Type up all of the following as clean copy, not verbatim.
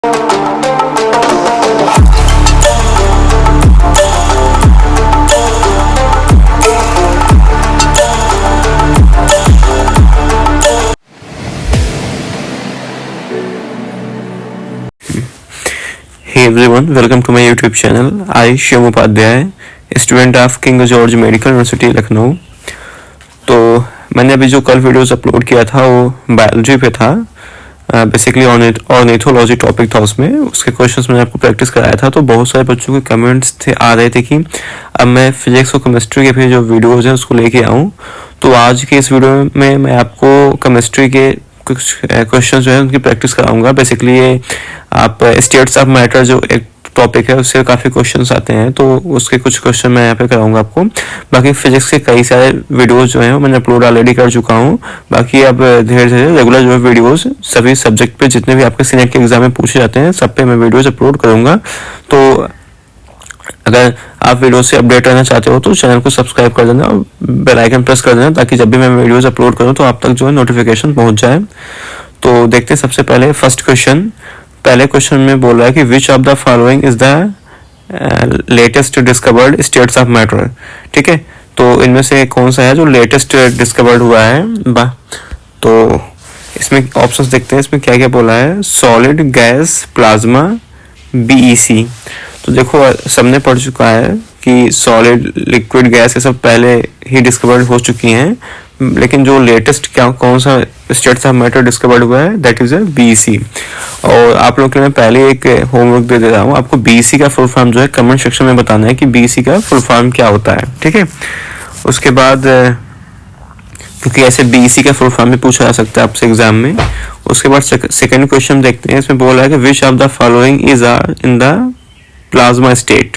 Hey everyone, welcome to my YouTube channel. I Shivam Upadhyay, student of King George Medical University Lucknow. तो मैंने अभी जो कल वीडियोस अपलोड किया था वो बायोलॉजी पे था, बेसिकली ऑर्निथोलॉजी टॉपिक था। उसके क्वेश्चंस मैंने आपको प्रैक्टिस कराया था। तो बहुत सारे बच्चों के कमेंट्स आ रहे थे कि अब मैं फिजिक्स और केमिस्ट्री के भी जो वीडियोज हैं उसको लेके आऊँ। तो आज के इस वीडियो में मैं आपको केमिस्ट्री के कुछ क्वेश्चन जो है उनकी प्रैक्टिस कराऊंगा। बेसिकली ये आप स्टेट्स ऑफ मैटर जो एक टॉपिक है उससे काफ़ी क्वेश्चंस आते हैं, तो उसके कुछ क्वेश्चन मैं यहाँ पे कराऊंगा आपको। बाकी फिजिक्स के कई सारे वीडियोस जो हैं वो मैंने अपलोड ऑलरेडी कर चुका हूँ। बाकी अब धीरे धीरे रेगुलर जो है वीडियोस सभी सब्जेक्ट पे जितने भी आपके सीनेट के एग्जाम में पूछे जाते हैं सब पे मैं वीडियोज अपलोड करूँगा। तो अगर आप वीडियो से अपडेट रहना चाहते हो तो चैनल को सब्सक्राइब कर देना और बेल आइकन प्रेस कर देना, ताकि जब भी मैं वीडियोस अपलोड करूं तो आप तक जो है नोटिफिकेशन पहुंच जाए। तो देखते हैं सबसे पहले फर्स्ट क्वेश्चन। पहले क्वेश्चन में बोल रहा है कि which of the following is the latest discovered states of matter. ठीक है, तो इनमें से कौन सा है जो लेटेस्ट डिस्कवर्ड हुआ है। तो इसमें ऑप्शंस देखते हैं, इसमें क्या क्या बोला है। Solid, gas, plasma, BEC. तो देखो सबने पढ़ चुका है कि सॉलिड, लिक्विड, गैस ये सब पहले ही डिस्कवर्ड हो चुकी हैं, लेकिन जो लेटेस्ट कौन सा स्टेट्स ऑफ मैटर डिस्कवर्ड हुआ है दैट इज बीईसी। और आप लोगों के लिए पहले एक होमवर्क दे दे रहा हूँ, आपको बीईसी का फुल फॉर्म जो है कमेंट सेक्शन में बताना है कि बीईसी का फुल फॉर्म क्या होता है। ठीक है, उसके बाद क्योंकि ऐसे बीईसी का फुल फॉर्म भी पूछा जा सकता है आपसे एग्जाम में। उसके बाद सेकेंड क्वेश्चन देखते हैं, इसमें बोल रहा है कि which of the following is are in the plasma state.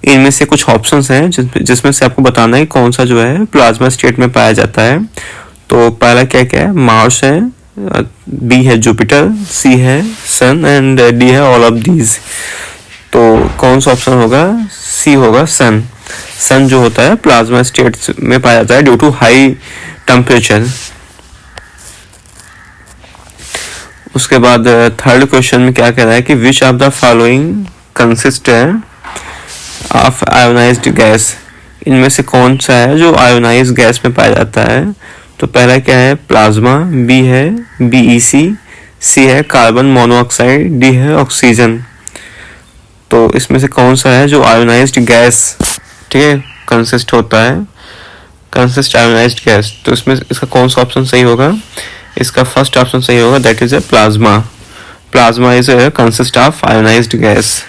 इनमें से कुछ ऑप्शंस हैं जिसमें से आपको बताना है कौन सा जो है प्लाज्मा स्टेट में पाया जाता है। तो पहला क्या क्या है, मार्स है, बी है जुपिटर, सी है सन एंड डी है ऑल ऑफ दीज। तो कौन सा ऑप्शन होगा, सी होगा सन। सन जो होता है प्लाज्मा स्टेट में पाया जाता है ड्यू टू हाई टेम्परेचर। उसके बाद थर्ड क्वेश्चन में क्या कह रहा है कि which of the following consist है ऑफ आयोनाइज्ड गैस। इनमें से कौन सा है जो आयोनाइज्ड गैस में पाया जाता है। तो पहला क्या है प्लाज्मा, बी है बीईसी, सी है कार्बन मोनोऑक्साइड, डी है ऑक्सीजन। तो इसमें से कौन सा है जो आयोनाइज्ड गैस, ठीक है, कंसिस्ट होता है, कंसिस्ट आयोनाइज्ड गैस। तो इसमें इसका कौन सा ऑप्शन सही होगा, इसका फर्स्ट ऑप्शन सही होगा that is a plasma. Plasma is a consist of ionised gas.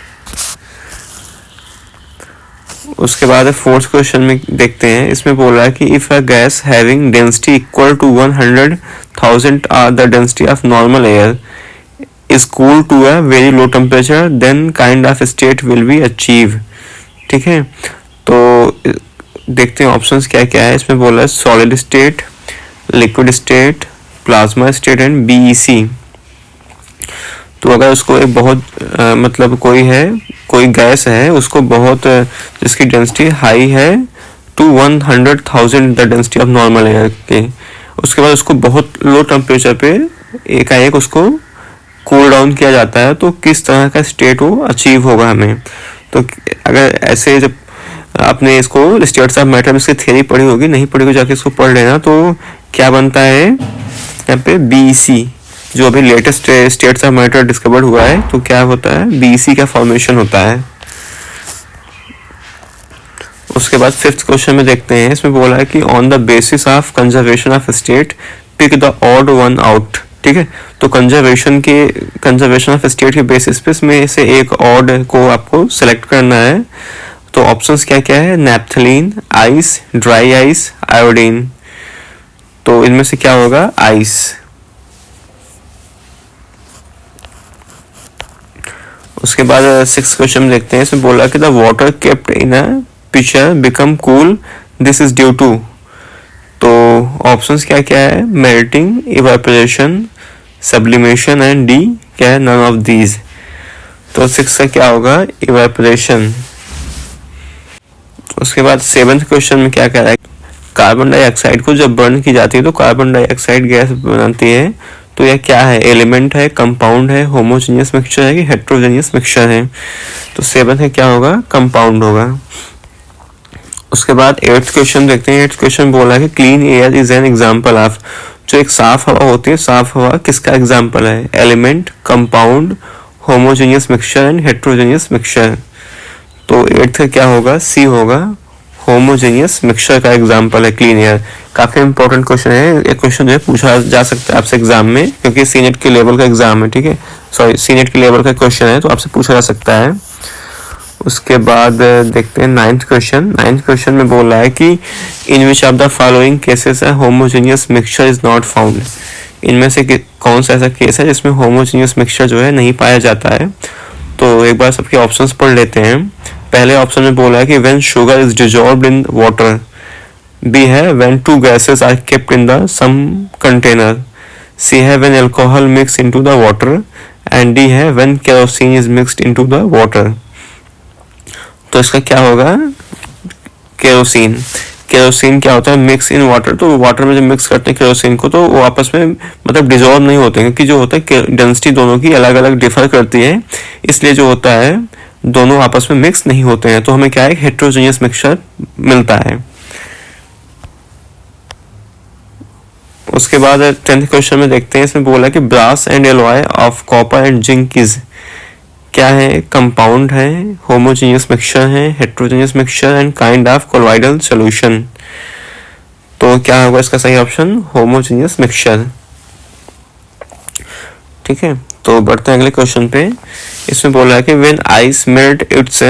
उसके बाद फोर्थ क्वेश्चन में देखते हैं, इसमें बोल रहा है कि if a gas having density equal to 100,000 or the density of normal air is cool to a very low temperature then kind of state will be achieve. ठीक है, तो देखते हैं ऑप्शंस क्या क्या है। इसमें बोल रहा है solid state, liquid state, plasma state and BEC. तो अगर उसको एक बहुत मतलब कोई गैस है उसको बहुत जिसकी डेंसिटी हाई है to 100,000 the density of normal air के, उसके बाद उसको बहुत लो टेम्परेचर पे एकाएक उसको कूल डाउन किया जाता है, तो किस तरह का स्टेट वो अचीव होगा हमें। तो अगर ऐसे जब आपने इसको स्टेट्स ऑफ मैटर में इसकी थ्योरी पढ़ी होगी, नहीं पढ़ी होगी जाके इसको पढ़ लेना। तो क्या बनता है यहाँ पे बीईसी, जो अभी latest states of matter discovered हुआ है, तो क्या होता है बीईसी का फॉर्मेशन होता है। उसके बाद फिफ्थ क्वेश्चन में देखते हैं, इसमें बोला है कि on the basis of conservation of state pick the odd one out. ठीक है, तो कंजर्वेशन ऑफ स्टेट के बेसिस पे इसमें से एक ऑड को आपको सेलेक्ट करना है। तो ऑप्शंस क्या क्या है, naphthalene, ice, dry ice, iodine. तो इनमें से क्या होगा, आइस। उसके बाद सिक्स क्वेश्चन में देखते हैं, इसमें बोला कि the water kept in a pitcher become cool, this is due to. तो ऑप्शंस क्या क्या है, melting, evaporation, sublimation and D क्या है, नन ऑफ दीज। तो सिक्स का क्या होगा, इवेपोरेशन। उसके बाद सेवंथ क्वेश्चन में क्या कह रहा है, कार्बन डाइऑक्साइड को जब बर्न की जाती है तो कार्बन डाइऑक्साइड गैस बनाती है, तो यह क्या है, एलिमेंट है, कंपाउंड है, होमोजेनियस मिक्सचर है कि हेट्रोजेनियस मिक्सचर है। तो 7 है क्या होगा, कंपाउंड होगा। उसके बाद 8th क्वेश्चन देखते हैं। 8th क्वेश्चन बोला है कि clean air is an example of, जो एक साफ हवा होती है, साफ हवा किसका एग्जाम्पल है, element, compound, homogeneous mixture and heterogeneous mixture. तो 8th का क्या होगा, सी होगा, होमोजेनियस मिक्सचर का एग्जाम्पल है क्लीन एयर। काफी इंपॉर्टेंट क्वेश्चन है, एक क्वेश्चन जो है पूछा जा सकता है आपसे एग्जाम में, क्योंकि सीनेट के लेवल का एग्जाम है, ठीक है, सॉरी सीनेट के लेवल का क्वेश्चन है, तो आपसे पूछा जा सकता है। उसके बाद देखते हैं 9th क्वेश्चन। 9th क्वेश्चन में बोल रहा है कि in which of the following cases है homogeneous mixture is not found, इनमें से कौन सा ऐसा केस है जिसमें होमोजेनियस मिक्सचर जो है नहीं पाया जाता है। तो एक बार सबके ऑप्शंस पढ़ लेते हैं। पहले ऑप्शन में बोला है कि when sugar is dissolved in water, B है when two gases are kept in the same container, C है when alcohol mix into the water, and D है when kerosene is mixed into the water. तो इसका क्या होगा, kerosene. Kerosene क्या होता है, मिक्स इन वाटर, तो वाटर में जब मिक्स करते हैं केरोसिन को तो वो आपस में मतलब डिजॉल्व नहीं होते हैं, क्योंकि जो होता है डेंसिटी दोनों की अलग अलग डिफर करती है, इसलिए जो होता है दोनों आपस में मिक्स नहीं होते हैं, तो हमें क्या है, हेट्रोजेनियस मिक्सचर मिलता है। उसके बाद 10th क्वेश्चन में देखते हैं, इसमें बोला कि brass and alloy of copper and zinc is, क्या है, कंपाउंड है, होमोजेनियस मिक्सचर है, heterogeneous mixture and kind of colloidal solution. तो क्या होगा इसका सही ऑप्शन, होमोजेनियस मिक्सचर। ठीक है, तो बढ़ते हैं अगले क्वेश्चन पे। इसमें बोला है कि when ice melt its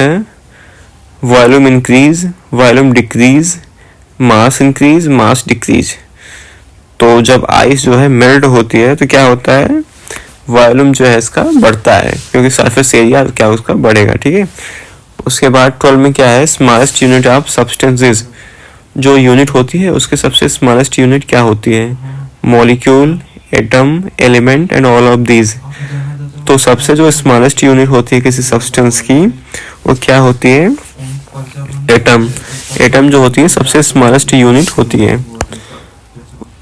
volume increase, volume decrease, mass increase, mass decrease. तो जब आइस जो है मेल्ट होती है तो क्या होता है, वॉल्यूम जो है इसका बढ़ता है, क्योंकि सरफेस एरिया क्या उसका बढ़ेगा। ठीक है, उसके बाद 12 में क्या है, स्मॉलेस्ट यूनिट ऑफ सब्सटेंसेस, जो यूनिट होती है उसके सबसे स्मॉलेस्ट यूनिट क्या होती है, molecule, atom, element and all of these. तो सबसे जो स्मॉलेस्ट यूनिट होती है किसी सब्सटेंस की वो क्या होती है, एटम। एटम जो होती है सबसे स्मॉलेस्ट यूनिट होती है।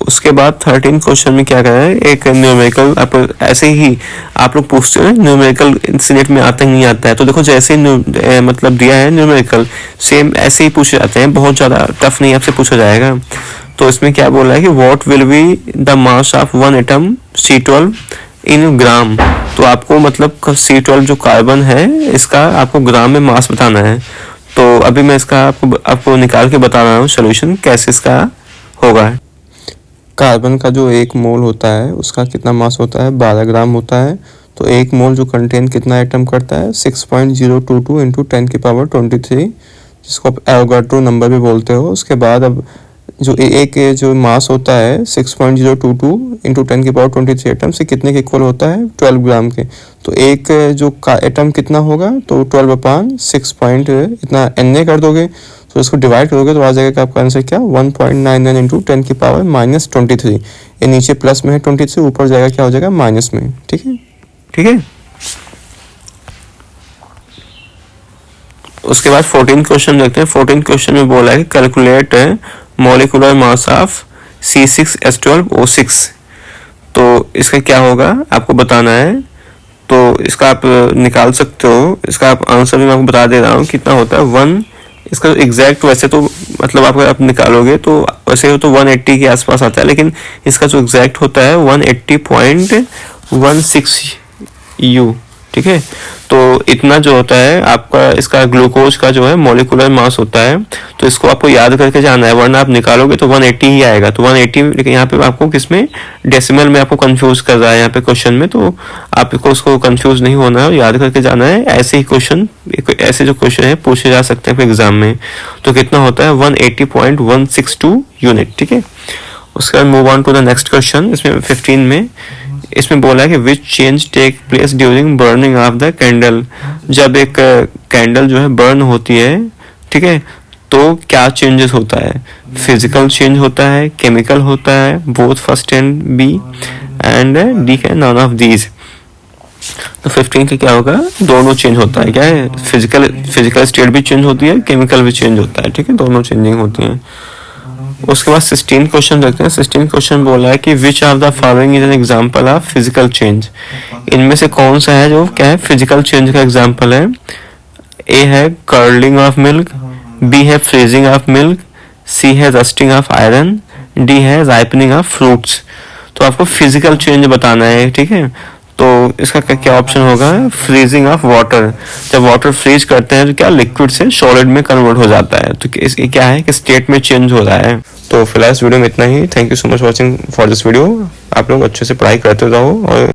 उसके बाद 13 क्वेश्चन में क्या करा है, एक न्यूमेरिकल, आप ऐसे ही आप लोग पूछते हो न्यूमेरिकल इंसिडेंट में आता ही नहीं आता है, तो देखो जैसे मतलब दिया है न्यूमेरिकल, सेम ऐसे ही पूछे जाते हैं, बहुत ज़्यादा टफ नहीं आपसे पूछा जाएगा। तो इसमें क्या बोला है कि what will be the mass of one atom C12 इन ग्राम। तो आपको मतलब C12 जो कार्बन है इसका आपको ग्राम में मास बताना है। तो अभी मैं इसका आपको निकाल के बता रहा हूँ सोल्यूशन कैसे इसका होगा। कार्बन का जो 1 मोल होता है उसका कितना मास होता है, 12 ग्राम होता है। तो 1 मोल जो कंटेन कितना एटम करता है, 6.022 इंटू 10 की पावर 23, जिसको आप एवोगाड्रो नंबर भी बोलते हो। उसके बाद अब जो एक जो मास होता है 6.022 इंटू 10 की पावर 23 एटम से कितने के इक्वल होता है, 12 ग्राम के। तो एक जो का एटम कितना होगा, तो 12/6 पॉइंट इतना Na कर दोगे, तो इसको डिवाइड करोगे तो आ जाएगा कि आपका आंसर क्या, 1.99 इंटू 10 की पावर -23। ये नीचे प्लस में है 23, ऊपर जाएगा क्या हो जाएगा, माइनस में। ठीक है, ठीक है। उसके बाद 14 क्वेश्चन देखते हैं। 14 क्वेश्चन में बोला है कि calculate molecular mass of C6H12O6। तो इसका क्या होगा आपको बताना है। तो इसका आप निकाल सकते हो, इसका आप आंसर भी मैं आपको बता दे रहा हूँ कितना होता है, 1। इसका एग्जैक्ट वैसे तो मतलब आप निकालोगे तो वैसे तो 180 के आसपास आता है, लेकिन इसका जो एग्जैक्ट होता है 180.16 U। ठीक है, तो इतना जो होता है आपका इसका ग्लूकोज का जो है मॉलिक्यूलर मास होता है। तो इसको आपको याद करके जाना है, वरना आप निकालोगे तो 180 ही आएगा। तो 180, लेकिन यहाँ पे आपको किसमें, डेसिमल में आपको कंफ्यूज कर रहा है यहाँ पे क्वेश्चन में, तो आपको उसको कंफ्यूज नहीं होना है, याद करके जाना है। ऐसे ही क्वेश्चन, ऐसे जो क्वेश्चन है पूछे जा सकते हैं एग्जाम में। तो कितना होता है, 180.162 यूनिट। ठीक है, उसके बाद move on to the next question. इसमें 15 में इसमें बोला है कि which change take place during burning of the candle. जब एक कैंडल जो है बर्न होती है, ठीक है, तो क्या चेंजेस होता है, फिजिकल चेंज होता है, केमिकल होता है, both first and B and D can none of these. तो 15 का क्या होगा, दोनों चेंज होता है। क्या है, फिजिकल स्टेट भी चेंज होती है, केमिकल भी चेंज होता है। ठीक है, दोनों चेंजिंग होती हैं। उसके बाद 16 क्वेश्चन देखते हैं। 16 क्वेश्चन बोला है कि which of the following is an example of physical change. इनमें से कौन सा है जो क्या है फिजिकल चेंज का एग्जांपल है। ए है कर्लिंग ऑफ मिल्क, बी है फ्रीजिंग ऑफ मिल्क, सी है रस्टिंग ऑफ आयरन, डी है राइपनिंग ऑफ फ्रूट्स। तो आपको फिजिकल चेंज बताना है, ठीक है। तो इसका क्या ऑप्शन होगा, फ्रीजिंग ऑफ वाटर। जब वाटर फ्रीज करते हैं तो क्या लिक्विड से सॉलिड में कन्वर्ट हो जाता है, तो ये क्या है कि स्टेट में चेंज हो रहा है। तो फिलहाल इस वीडियो में इतना ही। Thank you so much watching for this video. आप लोग अच्छे से पढ़ाई करते रहो और